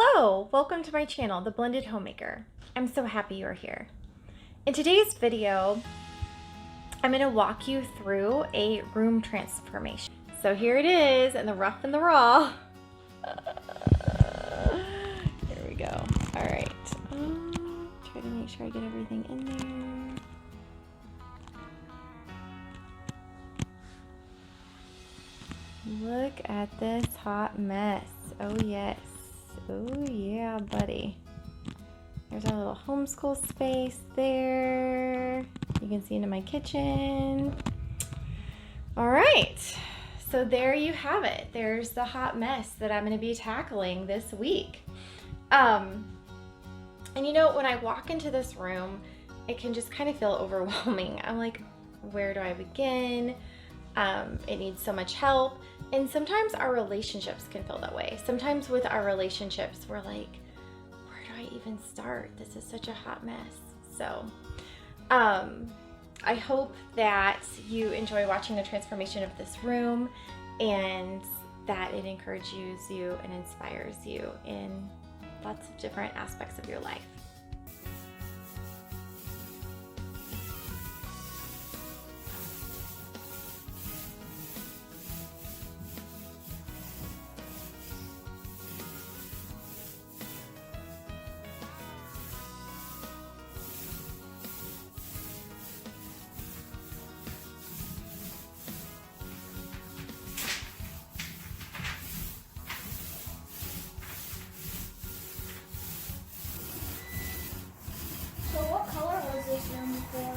Hello, welcome to my channel, The Blended Homemaker. I'm so happy you're here. In today's video, I'm going to walk you through a room transformation. So here it is in the rough and the raw. Here we go. All right. Try to make sure I get everything in there. Look at this hot mess. Oh yes. Oh yeah, buddy. There's our little homeschool space there. You can see into my kitchen. All right, so there you have it. There's the hot mess that I'm gonna be tackling this week. And you know, when I walk into this room, it can just kind of feel overwhelming. I'm like, where do I begin? It needs so much help. And sometimes our relationships can feel that way. Sometimes with our relationships, we're like, where do I even start? This is such a hot mess. So I hope that you enjoy watching the transformation of this room and that it encourages you and inspires you in lots of different aspects of your life. So what color was this room before?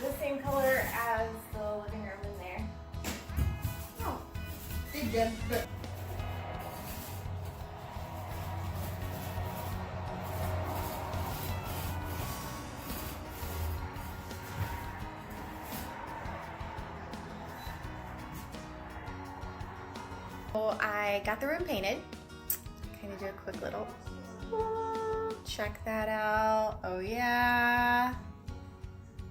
The same color as the living room in there. Oh, big good. But So I got the room painted. Kind of do a quick little, check that out. Oh yeah.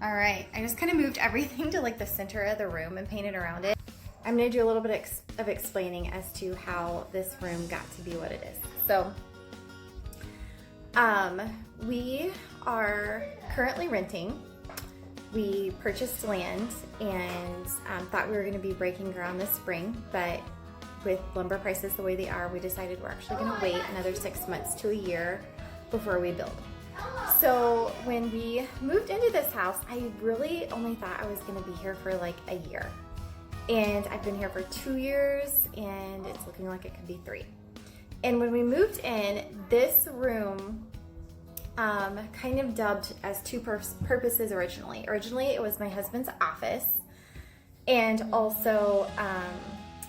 All right, I just kind of moved everything to like the center of the room and painted around it. I'm gonna do a little bit of explaining as to how this room got to be what it is. So, we are currently renting. We purchased land and thought we were gonna be breaking ground this spring, but with lumber prices the way they are, we decided we're actually gonna wait another 6 months to a year before we build. So when we moved into this house, I really only thought I was gonna be here for like a year. And I've been here for 2 years and it's looking like it could be 3. And when we moved in, this room kind of dubbed as two purposes originally. Originally, it was my husband's office and also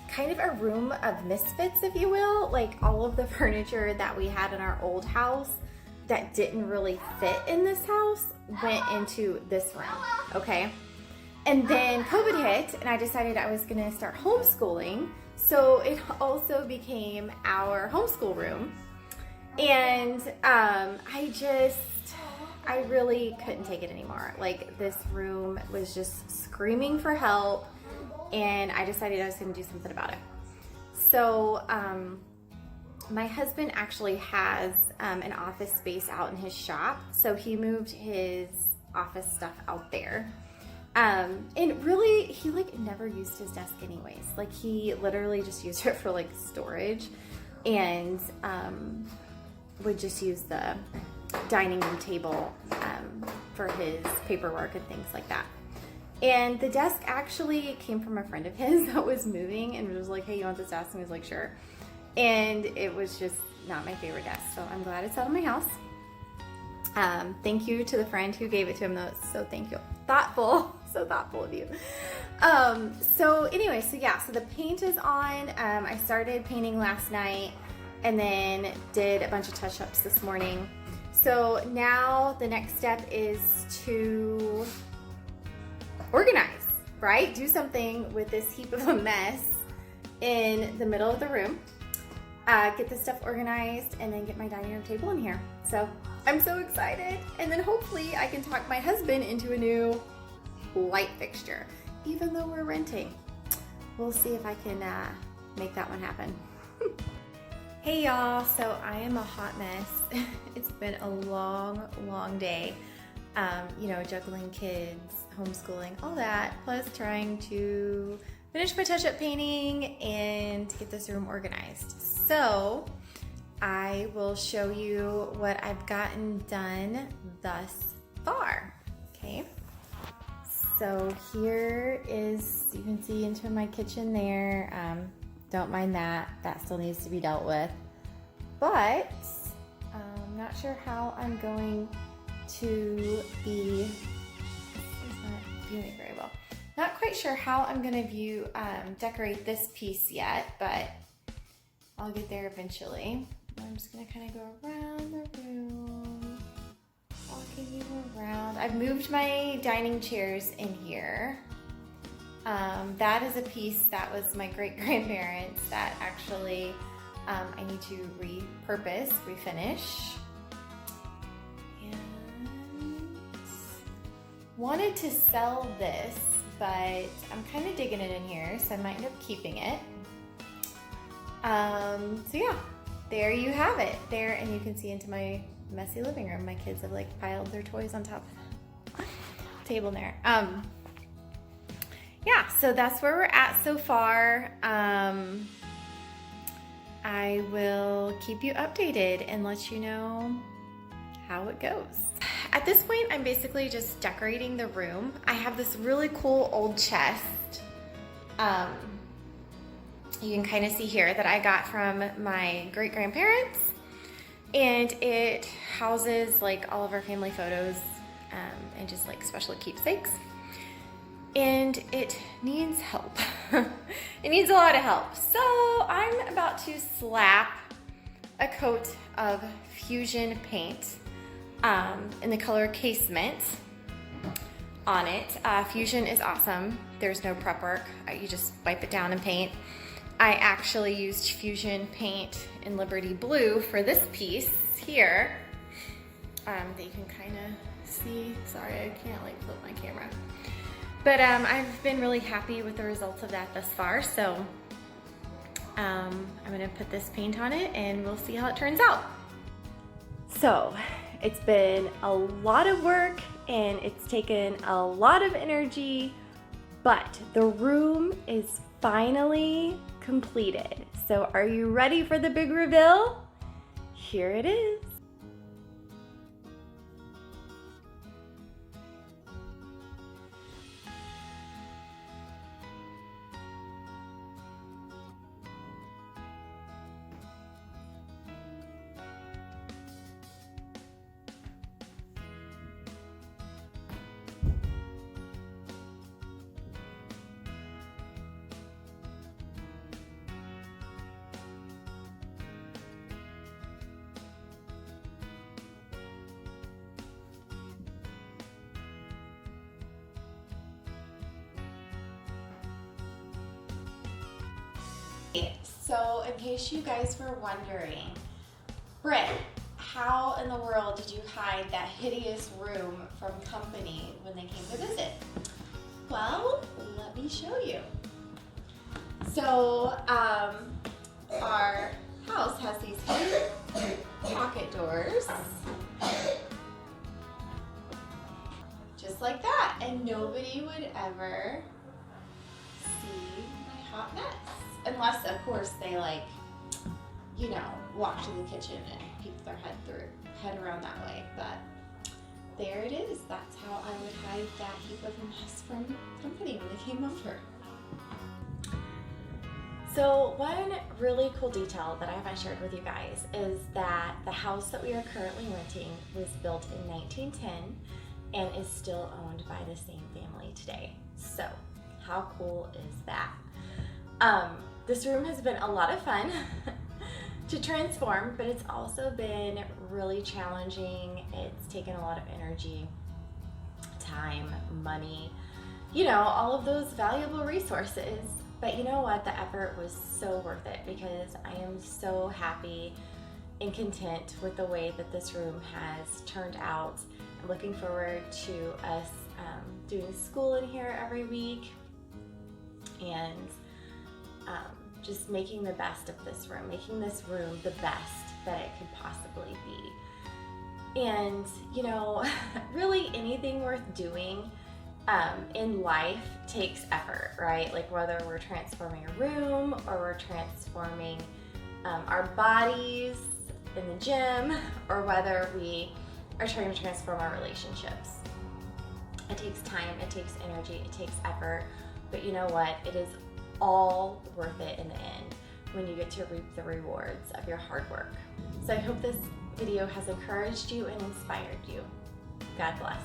kind of a room of misfits, if you will. Like all of the furniture that we had in our old house that didn't really fit in this house went into this room, okay? And then COVID hit and I decided I was gonna start homeschooling. So it also became our homeschool room. And I really couldn't take it anymore. Like this room was just screaming for help and I decided I was gonna do something about it. So my husband actually has an office space out in his shop. So he moved his office stuff out there. And really, he like never used his desk anyways. Like he literally just used it for like storage and would just use the dining room table for his paperwork and things like that. And the desk actually came from a friend of his that was moving and was like, hey, you want this desk? And he was like, sure. And it was just not my favorite desk. So I'm glad it's out of my house. Thank you to the friend who gave it to him though. So thank you. Thoughtful. So thoughtful of you. So anyway, so yeah, so the paint is on. I started painting last night and then did a bunch of touch-ups this morning. So now the next step is to organize, right? Do something with this heap of a mess in the middle of the room. Get this stuff organized and then get my dining room table in here. So I'm so excited. And then hopefully I can talk my husband into a new light fixture, even though we're renting. We'll see if I can make that one happen. Hey y'all, so I am a hot mess. It's been a long day. Juggling kids, homeschooling, all that, plus trying to finish my touch-up painting and to get this room organized. So I will show you what I've gotten done thus far, okay? So here is, you can see into my kitchen there. Don't mind that still needs to be dealt with. But I'm not sure how I'm going to be, it's not viewing very well. Not quite sure how I'm gonna decorate this piece yet, but I'll get there eventually. I'm just gonna kind of go around the room, walking you around. I've moved my dining chairs in here. That is a piece that was my great-grandparents that actually I need to repurpose, refinish. And wanted to sell this, but I'm kind of digging it in here, so I might end up keeping it. So yeah, there you have it. There, and you can see into my messy living room. My kids have like piled their toys on top of the table there. Yeah, so that's where we're at so far. I will keep you updated and let you know how it goes. At this point, I'm basically just decorating the room. I have this really cool old chest. You can kind of see here that I got from my great-grandparents, and it houses like all of our family photos and just like special keepsakes. And it needs help. It needs a lot of help. So I'm about to slap a coat of Fusion paint in the color Casement on it. Fusion is awesome. There's no prep work. You just wipe it down and paint. I actually used Fusion paint in Liberty Blue for this piece here that you can kind of see. Sorry, I can't like flip my camera. But I've been really happy with the results of that thus far, so I'm gonna put this paint on it and we'll see how it turns out. So it's been a lot of work and it's taken a lot of energy, but the room is finally completed. So are you ready for the big reveal? Here it is. So in case you guys were wondering, Britt, how in the world did you hide that hideous room from company when they came to visit? Well, let me show you. So our house has these hidden pocket doors, just like that, and nobody would ever see my hot mess. Unless, of course, they walk to the kitchen and peek their head around that way. But there it is. That's how I would hide that heap of mess from company when they came over. So one really cool detail that I haven't shared with you guys is that the house that we are currently renting was built in 1910 and is still owned by the same family today. So how cool is that? This room has been a lot of fun to transform, but it's also been really challenging. It's taken a lot of energy, time, money, all of those valuable resources. But you know what? The effort was so worth it because I am so happy and content with the way that this room has turned out. I'm looking forward to us doing school in here every week and just making the best of this room, making this room the best that it could possibly be. And, you know, really anything worth doing in life takes effort, right? Like whether we're transforming a room or we're transforming our bodies in the gym, or whether we are trying to transform our relationships. It takes time, it takes energy, it takes effort, but you know what? It is all worth it in the end when you get to reap the rewards of your hard work. So I hope this video has encouraged you and inspired you. God bless.